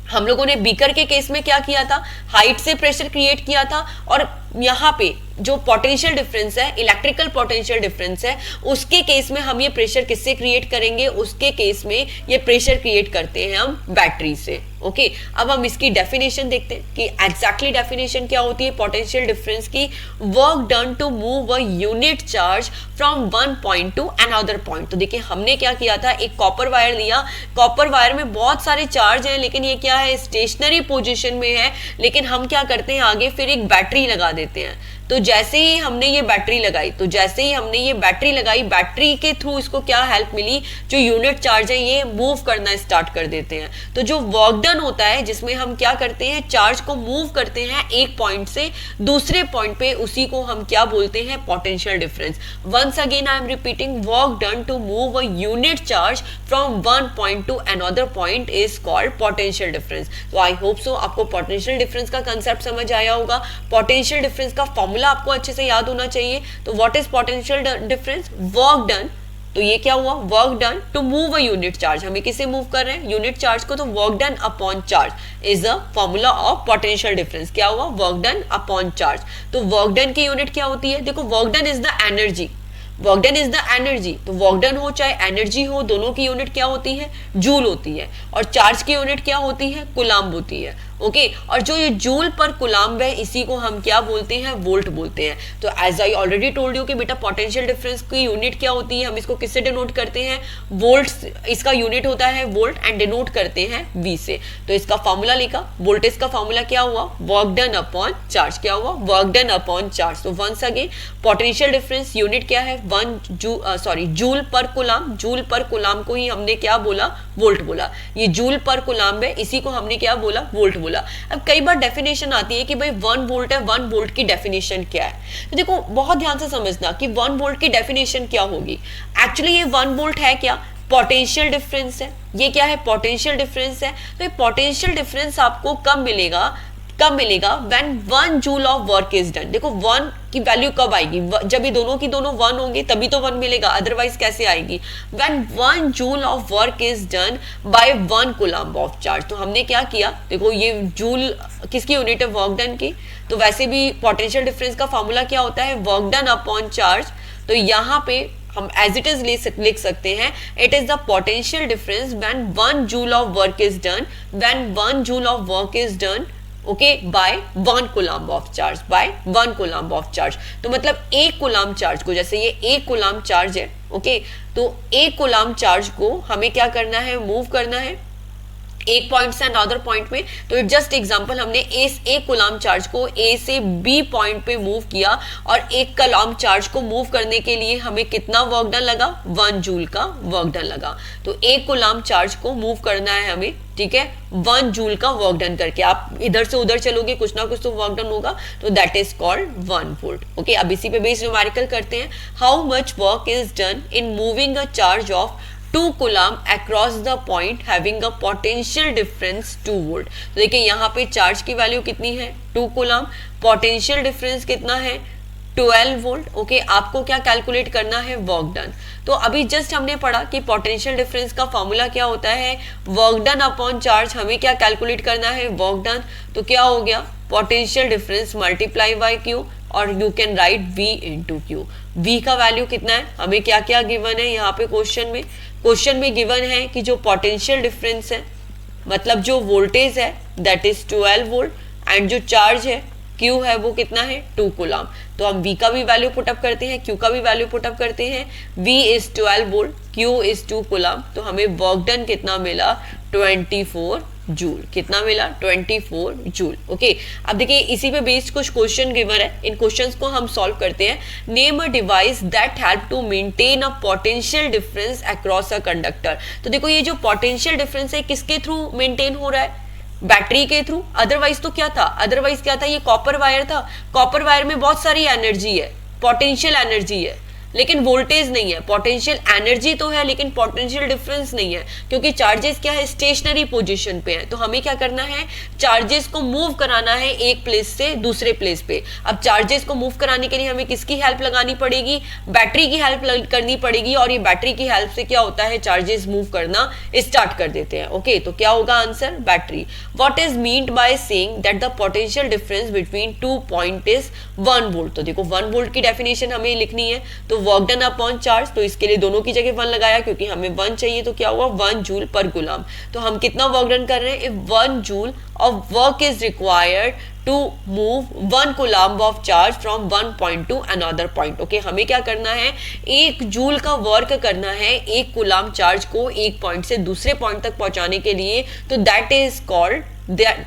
हम लोगों ने बीकर के केस में क्या किया था, हाइट से प्रेशर क्रिएट किया था, और यहाँ पे जो पोटेंशियल डिफरेंस है, इलेक्ट्रिकल पोटेंशियल डिफरेंस है, उसके केस में हम ये प्रेशर किससे क्रिएट करेंगे, उसके केस में ये प्रेशर क्रिएट करते हैं हम बैटरी से। ओके, अब हम इसकी डेफिनेशन देखते हैं कि एग्जैक्टली डेफिनेशन क्या होती है पोटेंशियल डिफरेंस की। Work done to move a unit charge from one point to another point. तो देखिए हमने क्या किया था, एक कॉपर वायर लिया, कॉपर वायर में बहुत सारे चार्ज हैं, लेकिन ये क्या है, स्टेशनरी पोजीशन में है, लेकिन हम क्या करते हैं आगे फिर एक बैटरी लगा देते हैं। तो जैसे ही हमने ये बैटरी लगाई, बैटरी के थ्रू इसको क्या हेल्प मिली, जो यूनिट चार्ज है ये मूव करना स्टार्ट कर देते हैं। तो जो वर्क डन होता है, जिसमें हम क्या करते हैं, चार्ज को मूव करते हैं एक पॉइंट से दूसरे पॉइंट पे, उसी को हम क्या बोलते हैं, potential difference. Once again I am repeating, work done to move a unit charge from one point to another point is called potential difference. तो आई होप सो आपको पोटेंशियल डिफरेंस का कंसेप्ट समझ आया होगा। पोटेंशियल डिफरेंस का फॉर्मूला आपको अच्छे से याद होना चाहिए। तो what is potential difference, work done. तो ये क्या हुआ, work done to move a unit charge, हमें किसे मूव कर रहे हैं, यूनिट चार्ज को, तो work done upon charge is a formula of potential difference. क्या हुआ, वर्क डन अपॉन चार्ज। तो वर्क डन की यूनिट क्या होती है, देखो work done is the energy, work done is the energy. तो वर्क डन हो चाहे एनर्जी हो, दोनों की यूनिट क्या होती है, जूल होती है, और चार्ज की यूनिट क्या होती है, कूलाम्ब होती है। ओके, और जो ये जूल पर कूलाम्ब है, इसी को हम क्या बोलते हैं, वोल्ट बोलते हैं। तो as I already told you कि बेटा पोटेंशियल डिफरेंस की यूनिट क्या होती है, हम इसको किससे डिनोट करते हैं, वोल्ट, इसका यूनिट होता है वोल्ट, एंड डिनोट करते हैं वी से। तो इसका फॉर्मूला लिखा, वोल्टेज का फॉर्मूला क्या हुआ, वर्क डन अपॉन चार्ज। क्या हुआ, वर्क डन अपॉन चार्ज। तो once again potential difference unit क्या है, जूल पर कूलाम्ब। जूल पर कूलाम्ब को ही हमने क्या बोला, वोल्ट बोला। ये जूल पर कूलाम्ब है, इसी को हमने क्या बोला, वोल्ट बोला। अब कई बार डेफिनेशन आती है कि भाई 1 वोल्ट है, 1 वोल्ट की डेफिनेशन क्या है। तो देखो बहुत ध्यान से समझना कि 1 वोल्ट की डेफिनेशन क्या होगी। एक्चुअली ये 1 वोल्ट है क्या, पोटेंशियल डिफरेंस है। ये क्या है, पोटेंशियल डिफरेंस है। तो ये पोटेंशियल डिफरेंस आपको कब मिलेगा, when 1 joule of work is done. देखो 1 की वैल्यू कब आएगी, जब ये दोनों की दोनों 1 होंगे तभी तो 1 मिलेगा, अदरवाइज कैसे आएगी। When 1 joule of work is done by 1 coulomb of charge. तो हमने क्या किया, देखो ये जूल किसकी यूनिट है, वर्क डन की। तो वैसे भी पोटेंशियल डिफरेंस का फॉर्मूला क्या होता है, वर्क डन अपॉन चार्ज। तो यहाँ पे हम एज इट इज लिख सकते हैं, it is the potential difference when 1 joule of work is done, when 1 joule of work is done okay by 1 coulomb of charge, by 1 coulomb of charge. तो मतलब 1 कूलाम्ब चार्ज को, जैसे ये 1 कूलाम्ब चार्ज है, ओके, तो 1 कूलाम्ब चार्ज को हमें क्या करना है, मूव करना है एक पॉइंट से अनदर पॉइंट में। तो इट जस्ट एग्जांपल, हमने एक कूलाम्ब चार्ज को ए से बी पॉइंट पे मूव किया, और 1 कूलाम्ब चार्ज को मूव करने के लिए हमें कितना वर्क डन लगा, 1 जूल का वर्क डन लगा। तो 1 कूलाम्ब चार्ज को मूव करना है हमें, ठीक है, 1 जूल का वर्क डन करके। आप इधर से उधर चलोगे, कुछ ना कुछ तो वर्क डन होगा, तो that is called 1 volt. Okay, अब इसी पे बेस्ड न्यूमेरिकल करते हैं। How much work is done in moving a charge of 2 coulomb across the point having a potential difference 2 volt. तो देखिए यहाँ पे चार्ज की वैल्यू कितनी है, 2 कूलाम्ब, पोटेंशियल डिफरेंस कितना है, 12 वोल्ट। ओके, आपको क्या कैलकुलेट करना है, वर्क डन। तो अभी जस्ट हमने पढ़ा कि पोटेंशियल डिफरेंस का फॉर्मूला क्या होता है, वर्क डन अपॉन चार्ज। हमें क्या कैलकुलेट करना है, वर्क डन। तो क्या हो गया, potential difference multiply by Q, और you can write V into Q. V का वैल्यू कितना है, हमें क्या क्या गिवन है यहाँ पे क्वेश्चन में गिवन है कि जो पोटेंशियल डिफरेंस है, मतलब जो वोल्टेज है दैट इज 12 वोल्ट, एंड जो चार्ज है Q है वो कितना है, 2 कूलाम्ब। तो हम V का भी वैल्यू पुटअप करते हैं, Q का भी वैल्यू पुटअप करते हैं। V is 12 volt, Q is 2 coulomb. तो हमें वर्क डन कितना मिला, 24 जूल। कितना मिला, 24 जूल। ओके, अब देखिए इसी पे बेस्ड कुछ क्वेश्चन गिवन है, इन क्वेश्चंस को हम सॉल्व करते हैं। Name a device that help to maintain a potential difference across a conductor. तो देखो ये जो पोटेंशियल डिफरेंस है किसके थ्रू मेंटेन हो रहा है, बैटरी के थ्रू। अदरवाइज तो क्या था, ये कॉपर वायर था। कॉपर वायर में बहुत सारी एनर्जी है, पोटेंशियल एनर्जी है, लेकिन वोल्टेज नहीं है, पोटेंशियल एनर्जी तो है लेकिन पोटेंशियल डिफरेंस नहीं है, क्योंकि चार्जेस क्या है, स्टेशनरी पोजीशन पे है। तो हमें क्या करना है, चार्जेस को मूव कराना है एक प्लेस से दूसरे प्लेस पे। अब चार्जेस को मूव कराने के लिए हमें किसकी हेल्प लगानी पड़ेगी, बैटरी की हेल्प करनी पड़ेगी, और ये बैटरी की हेल्प से क्या होता है, चार्जेस मूव करना स्टार्ट कर देते हैं। ओके, तो क्या होगा answer, battery. What is meant by saying that the potential difference between 2 point is 1 volt. तो देखो 1 वोल्ट की डेफिनेशन हमें लिखनी है, तो वर्क डन अपॉन चार्ज, तो इसके लिए दोनों की जगह 1 लगाया क्योंकि हमें 1 चाहिए, तो क्या हुआ 1 जूल पर गुलाम। तो हम कितना वर्क डन कर रहे हैं, if 1 joule of work is required to move 1 coulomb of charge from 1 point to another point. Okay, हमें क्या करना है, 1 जूल का वर्क करना है 1 कूलम्ब चार्ज को एक पॉइंट से दूसरे पॉइंट तक पहुंचाने के लिए। तो that is called, that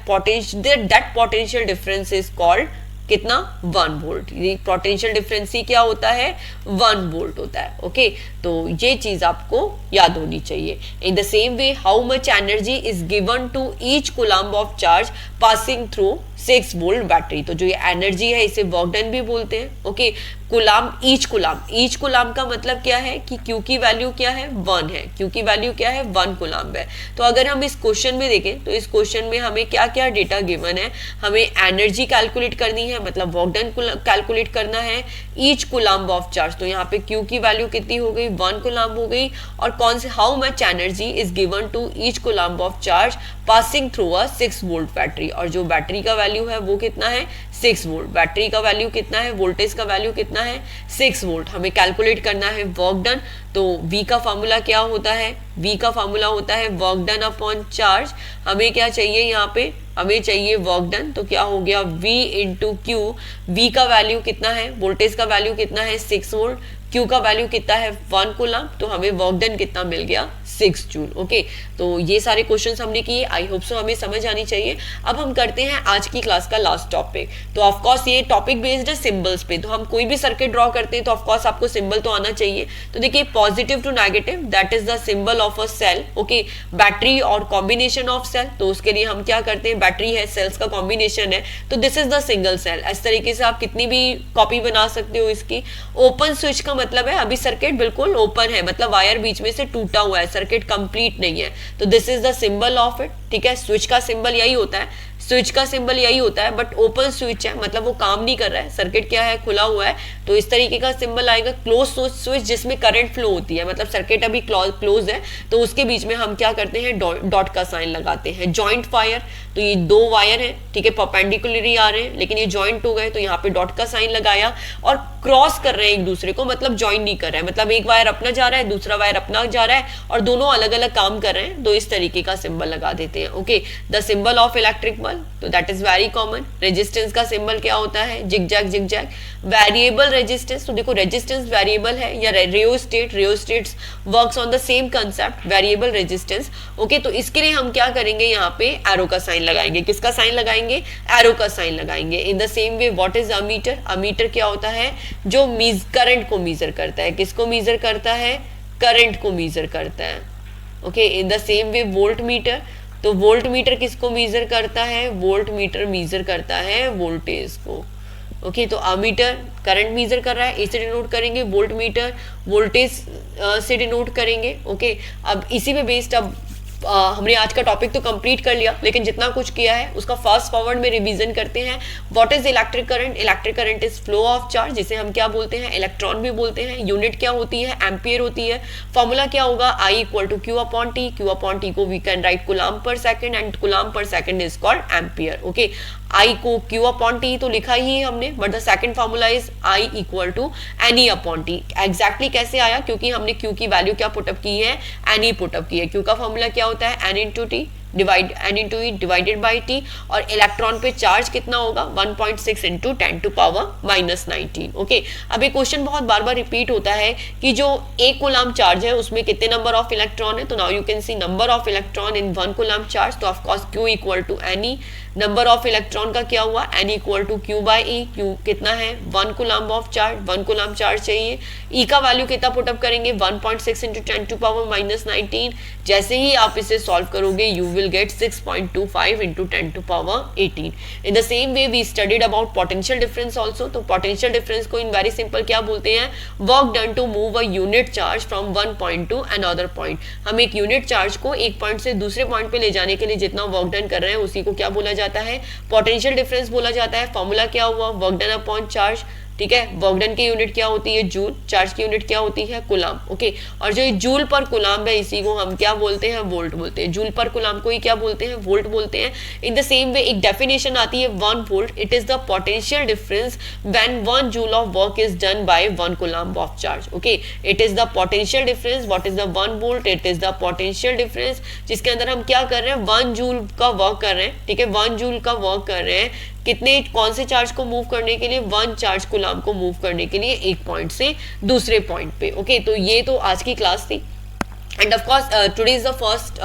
potential difference is called कितना, 1 वोल्ट। ये पोटेंशियल डिफरेंस ही क्या होता है, 1 वोल्ट होता है। ओके, तो ये चीज आपको याद होनी चाहिए। In the same way, how much energy is given to each coulomb of charge passing through 6 volt battery. तो जो ये एनर्जी है इसे वर्क डन भी बोलते हैं। ओके, कूलम्ब, ईच कूलम्ब का मतलब क्या है कि Q की वैल्यू क्या है, 1 है। Q की वैल्यू क्या है, 1 कूलम्ब है। तो अगर हम इस क्वेश्चन में देखें तो इस क्वेश्चन में हमें क्या क्या डेटा गिवन है, हमें एनर्जी कैलकुलेट करनी है, मतलब वर्क डन कैलकुलेट करना है, ईच कूलम्ब ऑफ चार्ज। तो यहाँ पे Q की वैल्यू कितनी हो गई, 1 कूलम्ब हो गई, और कौन से, how much energy is given to each coulomb of charge passing through a 6 volt battery. और जो बैटरी का वैल्यू है वो कितना है, 6 वोल्ट। बैटरी का वैल्यू कितना है, वोल्टेज का वैल्यू कितना है, 6 वोल्ट। हमें कैलकुलेट करना है वर्क डन। तो V का फॉर्मूला क्या होता है, V का फॉर्मूला होता है वर्क डन अपॉन चार्ज। हमें क्या चाहिए यहाँ पे, हमें चाहिए वर्क डन, तो क्या हो गया V इंटू क्यू। V का वैल्यू कितना है, वोल्टेज का वैल्यू कितना है, 6 वोल्ट। Q का वैल्यू कितना है, 1 कूलम्ब। तो हमें वर्क डन कितना मिल गया, 6 जूल। ओके, तो ये सारे क्वेश्चंस हमने किए, आई होप सो हमें समझ आनी चाहिए। अब हम करते हैं आज की क्लास का लास्ट टॉपिक। तो ऑफ कोर्स ये टॉपिक बेस्ड है सिंबल्स पे। तो हम कोई भी सर्किट ड्रॉ करते हैं तो ऑफ कोर्स आपको सिंबल तो आना चाहिए। तो देखिए, positive to negative, that is the symbol of a cell. Okay, battery और कॉम्बिनेशन ऑफ सेल, तो उसके लिए हम क्या करते हैं, बैटरी है, सेल्स का कॉम्बिनेशन है, तो this is the single cell. इस तरीके से आप कितनी भी कॉपी बना सकते हो इसकी। ओपन स्विच का मतलब है अभी सर्किट बिल्कुल ओपन है, मतलब वायर बीच में से टूटा हुआ है, सर्किट कंप्लीट नहीं है। तो this is the symbol of it. ठीक है, स्विच का सिंबल यही होता है, स्विच का सिंबल यही होता है, बट ओपन स्विच है, मतलब वो काम नहीं कर रहा है, सर्किट क्या है, खुला हुआ है। तो इस तरीके का सिंबल आएगा। क्लोज स्विच, जिसमें करंट फ्लो होती है, मतलब सर्किट अभी क्लोज है, तो उसके बीच में हम क्या करते हैं, डॉट का साइन लगाते हैं। जॉइंट वायर, तो ये 2 वायर है, ठीक है, परपेंडिकुलरली आ रहे हैं, लेकिन ये जॉइंट हो गए, तो यहाँ पे डॉट का साइन लगाया, और क्रॉस कर रहे हैं एक दूसरे को, मतलब ज्वाइन नहीं कर रहे हैं, मतलब एक वायर अपना जा रहा है, दूसरा वायर अपना जा रहा है, और दोनों अलग अलग काम कर रहे हैं, तो इस तरीके का सिंबल लगा देते हैं। Okay, the symbol of electric bulb, तो that is very common. Resistance का सिंबल क्या होता है, जिग जैग। वेरिएबल रेजिस्टेंस, तो देखो रेजिस्टेंस वेरिएबल है, या rheostats works on the same concept, variable resistance. Okay, तो इसके लिए हम क्या करेंगे, यहाँ पे एरो का साइन लगाएंगे। किसका साइन लगाएंगे, एरो का साइन लगाएंगे। इन the same way, what is ammeter, ammeter क्या होता है, जो करंट को मीजर करता है। किसको मीजर करता है, करंट को मीजर करता है। Okay, in the same way volt meter, तो वोल्ट मीटर किसको मीजर करता है, वोल्ट मीटर मीजर करता है वोल्टेज को। ओके, तो अमीटर करंट मीजर कर रहा है, इसे डिनोट करेंगे, वोल्ट मीटर वोल्टेज से डिनोट करेंगे। ओके, अब इसी पे बेस्ड अब हमने आज का टॉपिक तो कंप्लीट कर लिया, लेकिन जितना कुछ किया है उसका फास्ट फॉरवर्ड में रिवीजन करते हैं। What is electric current, electric current is flow of charge, जिसे हम क्या बोलते हैं, इलेक्ट्रॉन भी बोलते हैं। यूनिट क्या होती है, एम्पियर होती है। फॉर्मूला क्या होगा, I equal to Q upon T. Q upon T को we can write coulomb per second, and coulomb per second is called ampere. Okay, I को Q अपॉन टी तो लिखा ही है हमने, but the second formula is I equal to NE upon T. Exactly कैसे आया, क्योंकि हमने Q की वैल्यू क्या पुटअप की है, NE पुटअप की है। Q का फॉर्मूला क्या होता है, N into T divide N into E divided by T, और इलेक्ट्रॉन पे चार्ज कितना होगा, 1.6 into 10 to power minus 19। Okay, अब ये क्वेश्चन बहुत बार बार रिपीट होता है कि जो 1 कूलम्ब चार्ज है उसमें कितने नंबर ऑफ इलेक्ट्रॉन है। तो now you can see number of electron in 1 coulomb charge, तो of course Q equal to NE, number of electron का क्या हुआ, n equal to Q by E, Q कितना है 1 coulomb of charge, 1 coulomb charge चाहिए, ई का वैल्यू कितना पुटअप करेंगे 1.6 इंटू 10 टू पावर माइनस 19, जैसे ही आप इसे सॉल्व करोगे you will get 6.25 into 10 to power 18। In the same way we studied about potential difference also, तो पोटेंशियल डिफरेंस को इन वेरी सिंपल क्या बोलते हैं, work done to move a unit charge from one point to another point. हम एक यूनिट चार्ज को एक पॉइंट से दूसरे पॉइंट पे ले जाने के लिए जितना वर्क डन कर रहे हैं उसी को क्या बोला जाता है, पोटेंशियल डिफरेंस बोला जाता है। फॉर्मूला क्या हुआ, वर्क डन अपॉन चार्ज, ठीक है। वर्क डन की यूनिट क्या होती है जूल, चार्ज की यूनिट क्या होती है कुलाम्ब, ओके। और जो जूल पर कुलाम्ब है इसी को हम क्या बोलते हैं, वोल्ट बोलते हैं। जूल पर कुलाम्ब को ही क्या बोलते हैं, वोल्ट बोलते हैं। इन द सेम वे एक डेफिनेशन आती है 1 volt, it is the potential difference when 1 joule of work is done by 1 coulomb of charge, okay. It is the potential difference, what is the 1 volt, it is the potential difference जिसके अंदर हम क्या कर रहे हैं 1 जूल का वर्क कर रहे हैं, ठीक है। 1 जूल का वर्क कर रहे हैं कितने, कौन से चार्ज को मूव करने के लिए, 1 चार्ज कुलाम्ब को मूव करने के लिए एक पॉइंट से दूसरे पॉइंट पे, ओके। तो ये तो आज की क्लास थी and of course today is the first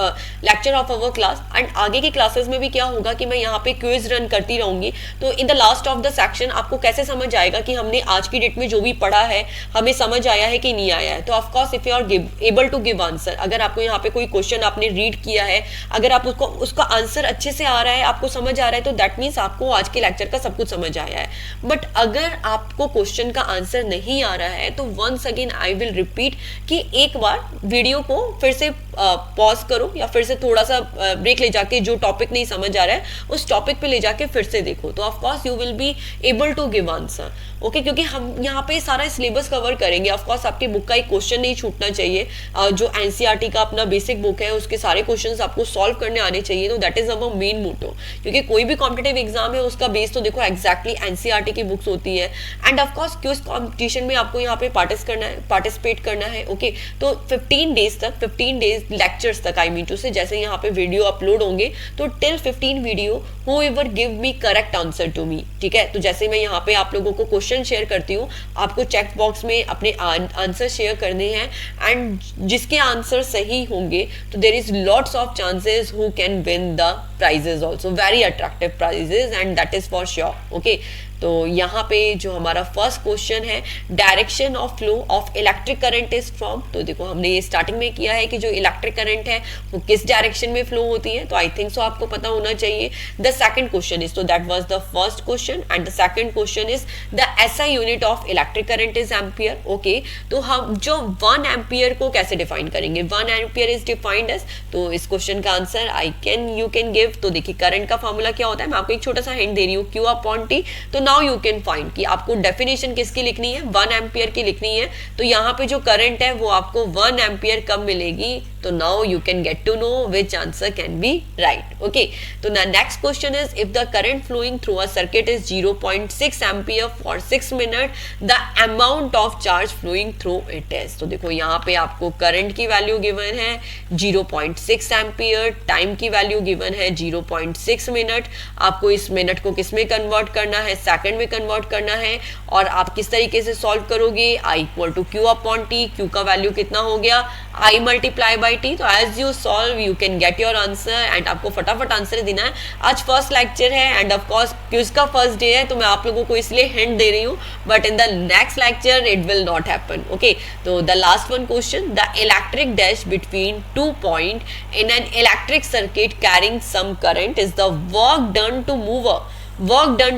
lecture of our class. And आगे की क्लासेस में भी क्या होगा कि मैं यहाँ पे क्विज रन करती रहूंगी, तो in the last of the section आपको कैसे समझ आएगा कि हमने आज की डेट में जो भी पढ़ा है हमें समझ आया है कि नहीं आया है। तो of course if you are able to give answer, अगर आपको यहाँ पे कोई क्वेश्चन आपने रीड किया है, अगर आप उसका आंसर अच्छे से आ रहा है, आपको समझ आ रहा है, तो दैट मीन्स आपको आज के लेक्चर का सब कुछ समझ आया है। बट अगर आपको क्वेश्चन का आंसर नहीं आ रहा है तो once again I will repeat कि एक बार वीडियो को फिर से पॉज करो या फिर से थोड़ा सा ब्रेक ले जाके जो टॉपिक नहीं समझ आ रहा है उस टॉपिक पे ले जाके फिर से देखो, तो of course you will be able to give answer, okay. क्योंकि हम यहाँ पे सारा सिलेबस कवर करेंगे। ऑफ कोर्स आपके बुक का एक क्वेश्चन नहीं छूटना चाहिए, जो एनसीईआरटी का अपना बेसिक बुक है उसके सारे क्वेश्चंस आपको सॉल्व करने आने चाहिए, तो that is our main motto. क्योंकि कोई भी कॉम्पिटेटिव एग्जाम है उसका बेस तो देखो एग्जैक्टली एनसीईआरटी की बुक्स होती है। And of course quiz competition में आपको यहाँ पे पार्टिसिपेट करना है, ओके। तो 15 डेज लेक्चर्स तक, आई मीन टू से, जैसे यहाँ पे वीडियो अपलोड होंगे तो till 15 video whoever give me correct answer to me, ठीक है। तो जैसे मैं यहाँ पे आप लोगों को क्वेश्चन शेयर करती हूँ, आपको चेक बॉक्स में अपने आंसर शेयर करने हैं एंड जिसके आंसर सही होंगे तो there is lots of chances who can win the prizes also, very attractive prizes and that is for sure, okay. तो यहाँ पे जो हमारा फर्स्ट क्वेश्चन है, direction of flow of electric current is from, तो देखो हमने ये स्टार्टिंग में किया है कि जो इलेक्ट्रिक करंट है वो किस डायरेक्शन में फ्लो होती है, तो आई थिंक सो आपको पता होना चाहिए। द सेकंड क्वेश्चन इज, तो that was the first question and the second question is the SI unit of electric current is ampere, okay. तो हम जो 1 एम्पियर को कैसे डिफाइन करेंगे, 1 एम्पियर इज डिफाइंड एज, तो इस क्वेश्चन का आंसर यू कैन गिव, तो देखिए करंट का फॉर्मूला क्या होता है, मैं आपको एक छोटा सा हिंट दे रही हूँ, Q अपॉन T। तो नाउ यू कैन फाइंड कि आपको डेफिनेशन किसकी लिखनी है, 1 एम्पियर की लिखनी है। तो यहाँ पे जो करंट है वो आपको 1 एम्पियर कब मिलेगी, तो now you can get to know which answer can be right, okay. तो next question is, if the current flowing through a circuit is 0.6 ampere for 6 minute, the amount of charge flowing through it is. तो देखो यहाँ पे आपको करंट की वैल्यू गिवन है 0.6 एम्पियर, टाइम की वैल्यू गिवन है 0.6 मिनट। आपको इस मिनट को किस में कन्वर्ट करना है, सेकंड में कन्वर्ट करना है। और आप किस तरीके से सॉल्व करोगे, I equal to Q upon T, Q का वैल्यू कितना हो गया, I मल्टीप्लाई बाई T। तो as you solve you can get your answer and आपको फटाफट आंसर देना है। आज फर्स्ट लेक्चर है एंड ऑफ कोर्स क्विज का फर्स्ट डे है, तो मैं आप लोगों को इसलिए हिंट दे रही हूँ, but in the next lecture it will not happen, okay. तो the last one question, the electric dash between 2 point in an electric circuit carrying some current is the work done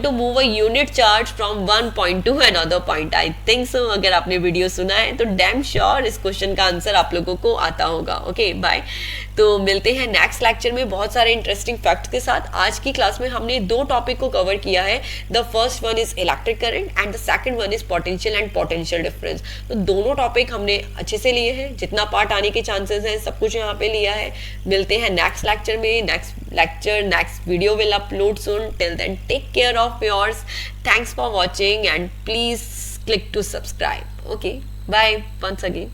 to move a unit charge from one point to another point. I think so अगर आपने वीडियो सुना है तो डैम श्योर इस क्वेश्चन का आंसर आप लोगों को आता होगा, ओके बाय। तो मिलते हैं नेक्स्ट लेक्चर में बहुत सारे इंटरेस्टिंग फैक्ट्स के साथ। आज की क्लास में हमने 2 टॉपिक को कवर किया है, the first one is electric current and the second one is potential and potential difference. तो दोनों टॉपिक हमने अच्छे से लिए हैं, जितना पार्ट आने के चांसेस हैं सब कुछ यहाँ पे लिया है। मिलते हैं नेक्स्ट लेक्चर में, next video will upload soon. Till then take care of yours, thanks for watching and please click to subscribe, okay, bye once again।